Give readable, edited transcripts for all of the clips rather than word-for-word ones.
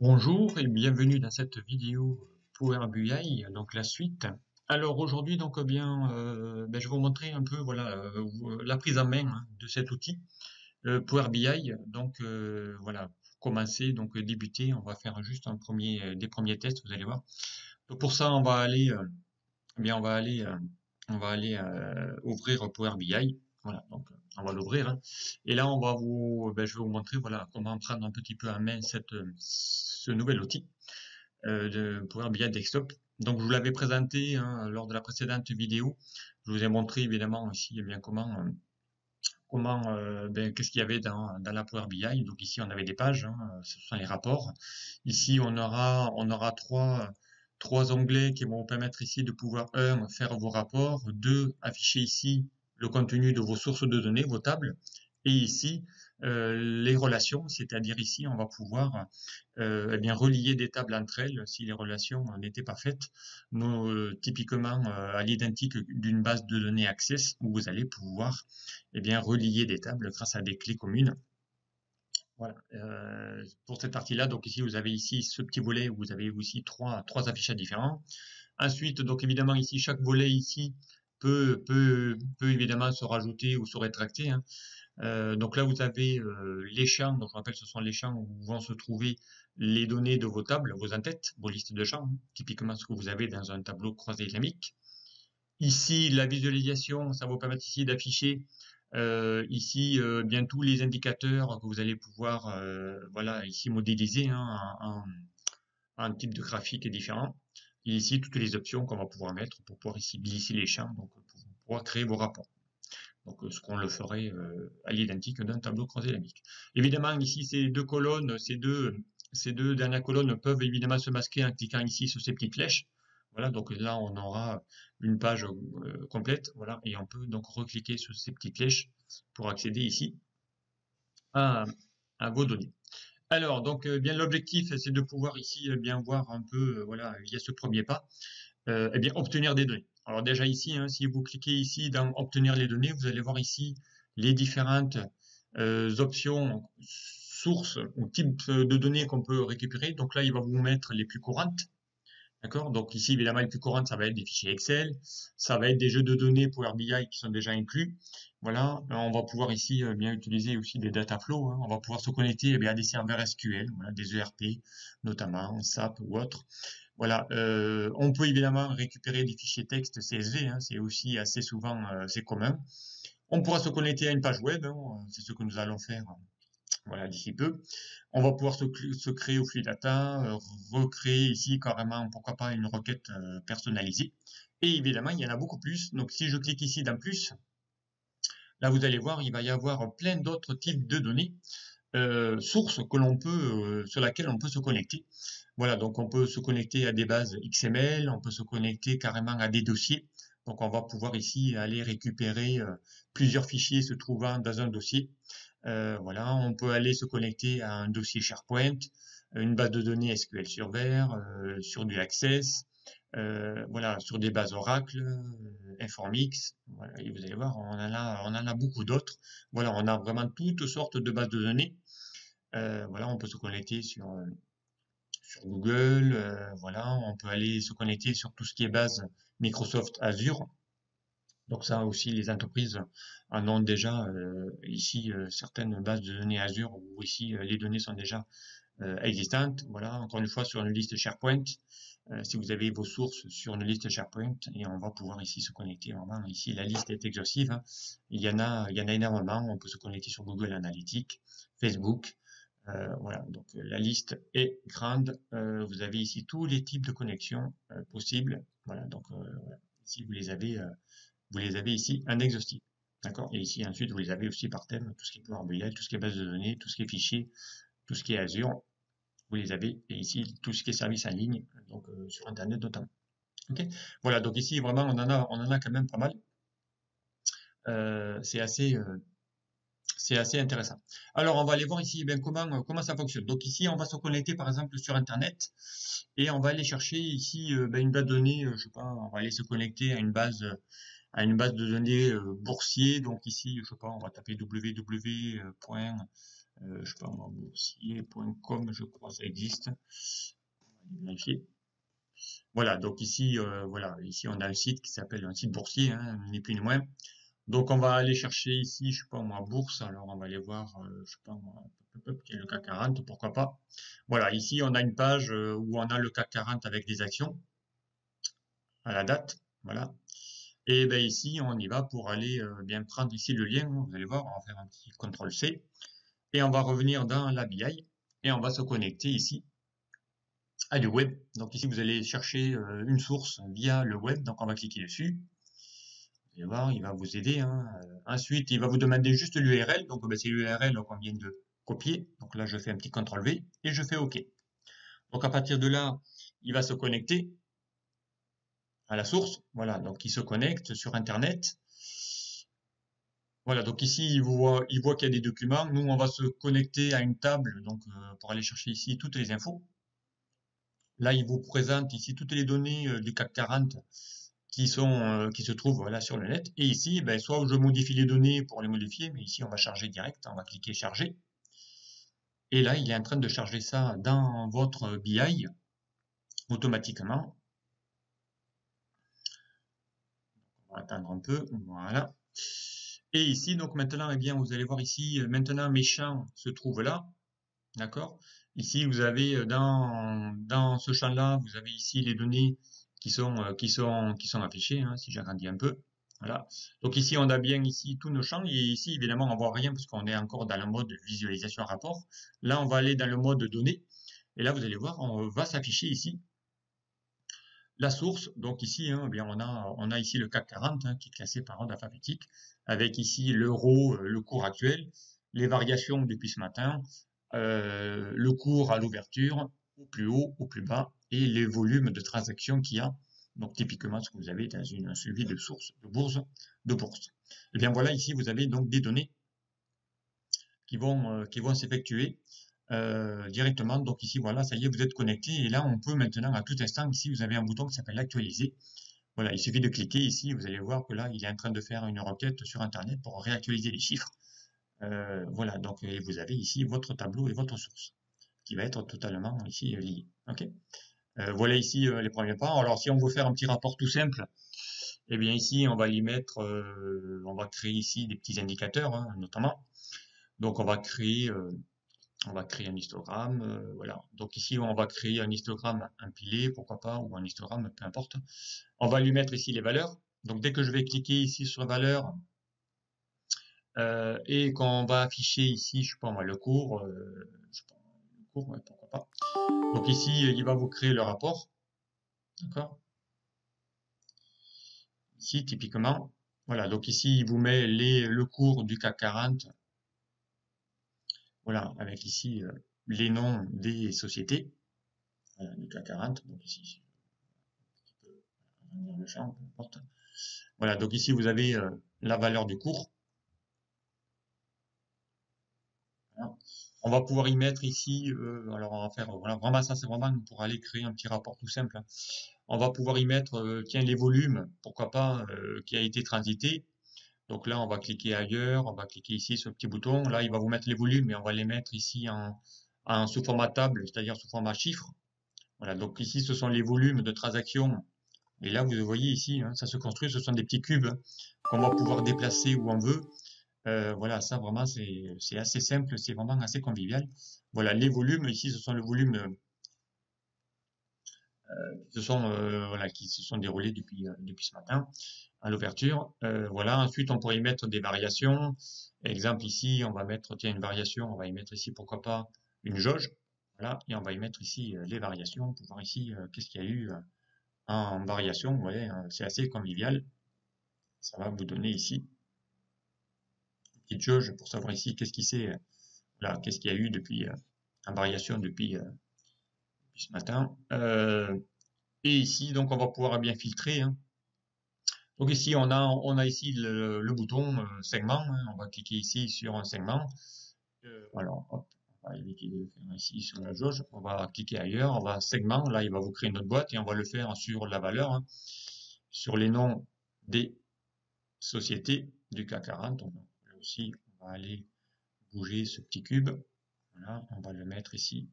Bonjour et bienvenue dans cette vidéo Power BI, donc la suite. Alors aujourd'hui je vais vous montrer un peu la prise en main de cet outil Power BI. Pour commencer débuter, on va faire juste des premiers tests, vous allez voir. Donc pour ça eh bien on va aller ouvrir Power BI. Voilà, donc on va l'ouvrir, hein. Et là je vais vous montrer comment prendre un petit peu en main ce nouvel outil de Power BI Desktop. Donc je vous l'avais présenté, hein, lors de la précédente vidéo. Je vous ai montré évidemment aussi qu'est-ce qu'il y avait dans la Power BI. Donc ici on avait des pages, hein, ce sont les rapports. Ici on aura trois onglets qui vont vous permettre ici de pouvoir faire vos rapports, deux afficher ici le contenu de vos sources de données, vos tables, et ici les relations, c'est-à-dire ici on va pouvoir relier des tables entre elles si les relations n'étaient pas faites, typiquement à l'identique d'une base de données Access où vous allez pouvoir relier des tables grâce à des clés communes. Voilà. Pour cette partie-là, donc ici vous avez ici ce petit volet où vous avez aussi trois affichages différents. Ensuite, donc évidemment ici chaque volet ici peut évidemment se rajouter ou se rétracter, hein. Donc là vous avez les champs, donc je rappelle ce sont les champs où vont se trouver les données de vos tables, vos en-têtes, vos listes de champs, hein, typiquement ce que vous avez dans un tableau croisé dynamique. Ici, la visualisation, ça va vous permettre ici d'afficher bien tous les indicateurs que vous allez pouvoir ici modéliser, hein, en type de graphique différent. Et ici, toutes les options qu'on va pouvoir mettre pour pouvoir ici glisser les champs, donc pour pouvoir créer vos rapports. Donc ce qu'on le ferait à l'identique d'un tableau croisé dynamique. Évidemment, ici, ces deux dernières colonnes peuvent évidemment se masquer en cliquant ici sur ces petites flèches. Voilà, donc là, on aura une page complète, voilà, et on peut donc recliquer sur ces petites flèches pour accéder ici à, à vos données. Alors, donc, bien l'objectif, c'est de pouvoir ici bien voir un peu, via ce premier pas, obtenir des données. Alors déjà ici, hein, si vous cliquez ici dans obtenir les données, vous allez voir ici les différentes options, sources ou types de données qu'on peut récupérer. Donc là, il va vous mettre les plus courantes. D'accord? Donc ici, évidemment, les plus courantes, ça va être des fichiers Excel, ça va être des jeux de données Power BI qui sont déjà inclus. Voilà, on va pouvoir ici bien utiliser aussi des data flows, hein. On va pouvoir se connecter à des serveurs SQL, voilà, des ERP notamment, SAP ou autres. Voilà, on peut évidemment récupérer des fichiers texte CSV, hein, c'est aussi assez souvent c'est commun. On pourra se connecter à une page web, hein, c'est ce que nous allons faire voilà, d'ici peu. On va pouvoir se créer au flux data, recréer ici carrément, pourquoi pas, une requête personnalisée. Et évidemment, il y en a beaucoup plus. Donc si je clique ici dans plus, là vous allez voir, il va y avoir plein d'autres types de données, sources que l'on peut, sur laquelle on peut se connecter. Voilà, donc on peut se connecter à des bases XML, on peut se connecter carrément à des dossiers. Donc on va pouvoir ici aller récupérer plusieurs fichiers se trouvant dans un dossier. Voilà, on peut aller se connecter à un dossier SharePoint, une base de données SQL Server, sur du Access, voilà, sur des bases Oracle, Informix. Voilà, et vous allez voir, on en a beaucoup d'autres. Voilà, on a vraiment toutes sortes de bases de données. Voilà, on peut se connecter sur Google. Voilà, on peut aller se connecter sur tout ce qui est base Microsoft Azure. Donc ça aussi, les entreprises en ont déjà ici certaines bases de données Azure où ici les données sont déjà existantes. Voilà, encore une fois sur une liste SharePoint. Si vous avez vos sources sur une liste SharePoint et on va pouvoir ici se connecter. Vraiment, ici la liste est exhaustive, hein. Il y en a énormément. On peut se connecter sur Google Analytics, Facebook. Voilà, donc la liste est grande. Vous avez ici tous les types de connexions possibles. Voilà, donc voilà. Ici vous les avez ici en exhaustif. D'accord? Et ici, ensuite, vous les avez aussi par thème, tout ce qui est Power BI, tout ce qui est base de données, tout ce qui est fichiers, tout ce qui est Azure, vous les avez. Et ici, tout ce qui est service en ligne, donc sur Internet notamment. Ok? Voilà, donc ici, vraiment, on en a quand même pas mal. Euh, c'est assez, euh, c'est assez intéressant. Alors, on va aller voir ici comment ça fonctionne. Donc ici, on va se connecter par exemple sur Internet et on va aller chercher ici une base de données. Je sais pas, on va aller se connecter à une base de données boursier. Donc ici, je sais pas, on va taper www. je sais pas moi, boursier.com, je crois, ça existe. On va vérifier. Voilà, donc ici, voilà, ici on a le site qui s'appelle un site boursier, hein, ni plus ni moins. Donc on va aller chercher ici, je sais pas moi, bourse. Alors on va aller voir, je sais pas moi, le CAC 40, pourquoi pas. Voilà, ici on a une page où on a le CAC 40 avec des actions à la date. Voilà. Et ben ici on y va pour aller bien prendre ici le lien. Vous allez voir, on va faire un petit CTRL-C et on va revenir dans la BI et on va se connecter ici à du web. Donc ici vous allez chercher une source via le web. Donc on va cliquer dessus. Vous allez voir, il va vous aider, hein. Ensuite, il va vous demander juste l'URL. Donc, ben, c'est l'URL qu'on vient de copier. Donc là, je fais un petit CTRL-V et je fais OK. Donc, à partir de là, il va se connecter à la source. Voilà, donc il se connecte sur Internet. Voilà, donc ici, il voit qu'il y a des documents. Nous, on va se connecter à une table donc pour aller chercher ici toutes les infos. Là, il vous présente ici toutes les données du CAC 40 qui se trouvent voilà sur le net. Et ici, ben, soit je modifie les données pour les modifier, mais ici on va charger direct, on va cliquer charger. Et là, il est en train de charger ça dans votre BI automatiquement. On va attendre un peu, voilà. Et ici, donc maintenant, eh bien, vous allez voir ici, maintenant mes champs se trouvent là, d'accord? Ici, vous avez dans ce champ-là, vous avez ici les données qui sont affichées, hein, si j'agrandis un peu. Voilà. Donc ici, on a bien ici tous nos champs. Et ici, évidemment, on voit rien parce qu'on est encore dans le mode visualisation rapport. Là, on va aller dans le mode données. Et là, vous allez voir, on va s'afficher ici la source. Donc ici, hein, eh bien, on a ici le CAC 40 hein, qui est classé par ordre alphabétique, avec ici l'euro, le cours actuel, les variations depuis ce matin, le cours à l'ouverture, au plus haut, au plus bas, et les volumes de transactions qu'il y a. Donc typiquement ce que vous avez dans un suivi de source de bourse. Et bien voilà, ici vous avez donc des données qui vont s'effectuer directement. Donc ici voilà, ça y est, vous êtes connecté et là on peut maintenant à tout instant, ici vous avez un bouton qui s'appelle actualiser. Voilà, il suffit de cliquer ici, vous allez voir que là il est en train de faire une requête sur internet pour réactualiser les chiffres. Voilà, donc vous avez ici votre tableau et votre source qui va être totalement ici lié. Ok. Voilà ici les premiers pas. Alors si on veut faire un petit rapport tout simple, eh bien ici on va y mettre, on va créer ici des petits indicateurs hein, notamment. Donc on va créer un histogramme, voilà. Donc ici on va créer un histogramme empilé, pourquoi pas, ou un histogramme, peu importe. On va lui mettre ici les valeurs. Donc dès que je vais cliquer ici sur valeurs et qu'on va afficher ici, je sais pas moi, le cours, ouais, pourquoi pas. Donc ici, il va vous créer le rapport, d'accord? Ici, typiquement, voilà. Donc ici, il vous met le cours du CAC 40, voilà, avec ici les noms des sociétés du CAC 40. Donc ici, le champ, peu importe. Voilà. Donc ici, vous avez la valeur du cours. Voilà. On va pouvoir y mettre ici, alors on va faire, voilà, vraiment ça c'est vraiment pour aller créer un petit rapport tout simple, hein. On va pouvoir y mettre, tiens, les volumes, pourquoi pas, qui a été transité. Donc là, on va cliquer ailleurs, on va cliquer ici sur le petit bouton. Là, il va vous mettre les volumes, mais on va les mettre ici en sous format table, c'est-à-dire sous format chiffre. Voilà, donc ici, ce sont les volumes de transactions. Et là, vous voyez ici, hein, ça se construit, ce sont des petits cubes qu'on va pouvoir déplacer où on veut. Voilà, ça vraiment, c'est assez simple, c'est vraiment assez convivial. Voilà, les volumes, ici, ce sont les volumes qui se sont déroulés depuis ce matin à l'ouverture. Voilà, ensuite on pourrait y mettre des variations. Exemple ici, on va mettre tiens une variation, on va y mettre ici pourquoi pas une jauge. Voilà, et on va y mettre ici les variations pour voir ici qu'est-ce qu'il y a eu en variation. Vous voyez, hein, c'est assez convivial. Ça va vous donner ici une petite jauge pour savoir ici qu'est-ce qui s'est voilà, qu'est-ce qu'il y a eu depuis en variation depuis ce matin. Et ici, donc, on va pouvoir bien filtrer, hein. Donc ici, on a ici le bouton segment, hein. On va cliquer ici sur un segment. Alors, hop, on va éviter de faire ici sur la jauge. On va cliquer ailleurs, on va segment. Là, il va vous créer une autre boîte et on va le faire sur la valeur, hein, sur les noms des sociétés du CAC 40. Donc là aussi, on va aller bouger ce petit cube. Voilà, on va le mettre ici,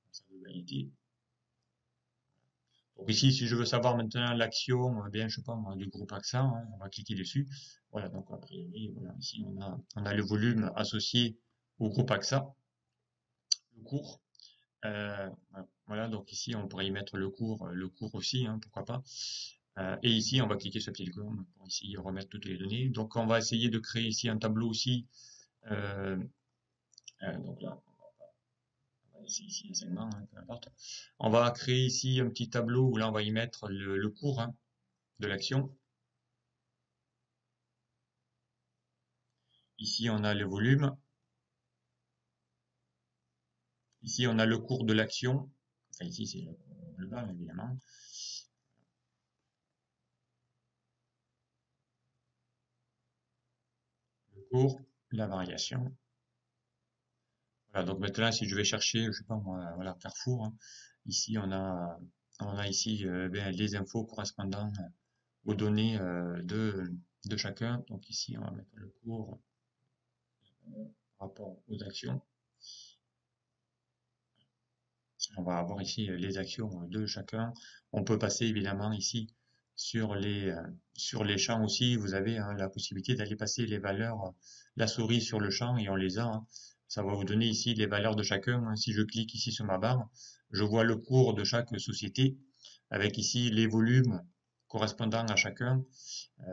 dans sa globalité. Donc ici, si je veux savoir maintenant l'action, bien, je sais pas moi, du groupe AXA, hein, on va cliquer dessus. Voilà, donc a priori, voilà, ici on a le volume associé au groupe AXA, le cours. Voilà, donc ici on pourrait y mettre le cours aussi, hein, pourquoi pas. Et ici on va cliquer sur petit icône pour ici remettre toutes les données. Donc on va essayer de créer ici un tableau aussi. Euh, donc là, ici enseignement, hein, peu importe. On va créer ici un petit tableau où là on va y mettre le cours, hein, de l'action. Ici on a le volume. Ici on a le cours de l'action. Enfin ici c'est le bas évidemment. Le cours, la variation. Voilà, donc maintenant, si je vais chercher, je sais pas moi, voilà, Carrefour, hein, ici on a ici les infos correspondant aux données de chacun. Donc ici, on va mettre le cours par rapport aux actions. On va avoir ici les actions de chacun. On peut passer évidemment ici sur les champs aussi. Vous avez, hein, la possibilité d'aller passer les valeurs, la souris sur le champ et on les a, hein. Ça va vous donner ici les valeurs de chacun, hein. Si je clique ici sur ma barre, je vois le cours de chaque société avec ici les volumes correspondant à chacun.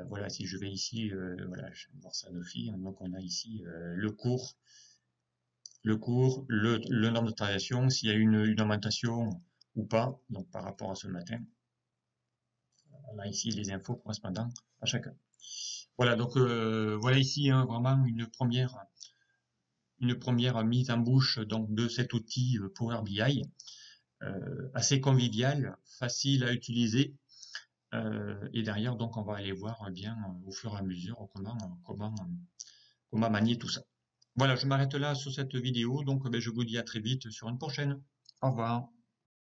Voilà, si je vais ici, voilà, je vais voir Sanofi, hein. Donc on a ici le nombre de transactions, s'il y a une augmentation ou pas, donc par rapport à ce matin. On a ici les infos correspondant à chacun. Voilà, donc voilà ici, hein, vraiment une première mise en bouche donc de cet outil Power BI, assez convivial, facile à utiliser. Et derrière, donc, on va aller voir bien au fur et à mesure comment manier tout ça. Voilà, je m'arrête là sur cette vidéo, donc je vous dis à très vite sur une prochaine. Au revoir.